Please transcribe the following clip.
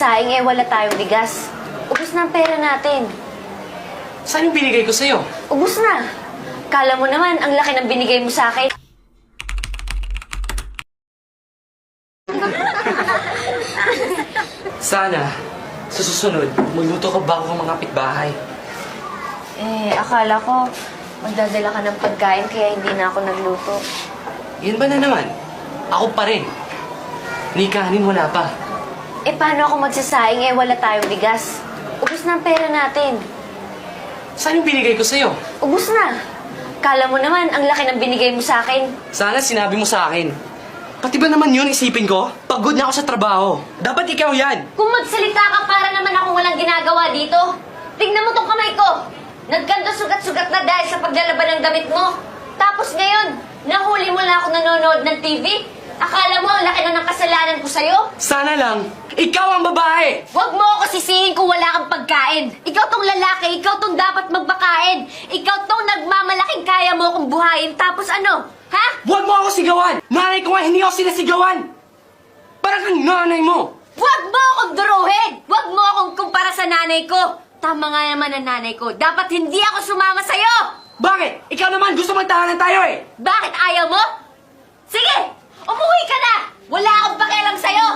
Saing wala tayong bigas. Ubus na ang pera natin. Saan yung binigay ko sa'yo? Ubus na. Kala mo naman, ang laki ng binigay mo sa akin. Sana, sa susunod, magluto ka bago ng mga kapitbahay. Akala ko, magdadala ka ng pagkain kaya hindi na ako nagluto. Yan ba na naman? Ako pa rin. Ni kanin wala pa. Paano ako magsasaing wala tayong bigas? Ubus na ang pera natin. Saan yung binigay ko sa'yo? Ubus na. Kala mo naman, ang laki ng binigay mo sa akin. Sana sinabi mo sa akin. Pati ba naman yun isipin ko? Pagod na ako sa trabaho. Dapat ikaw yan. Kung magsalita ka para naman akong walang ginagawa dito, tingnan mo tong kamay ko. Nagkanto sugat-sugat na dahil sa paglalaban ng damit mo. Tapos ngayon, nahuli mo na ako nanonood ng TV. Akala mo ang laki na ng kasalanan ko sa'yo? Sana lang, ikaw ang babae! Huwag mo ako sisihin kung wala kang pagkain. Ikaw tong lalaki, ikaw tong dapat magbakain. Ikaw tong nagmamalaking kaya mo akong buhayin. Tapos ano? Ha? Huwag mo ako sigawan! Nanay ko nga hindi ako sinasigawan! Parang kang nanay mo! Huwag mo akong duruhin! Huwag mo akong kumpara sa nanay ko! Tama nga naman ang nanay ko. Dapat hindi ako sumama sa'yo! Bakit? Ikaw naman gusto magtahanan tayo eh! Bakit ayaw mo? Sige! Umuwi ka na! Wala akong pakialam sa'yo!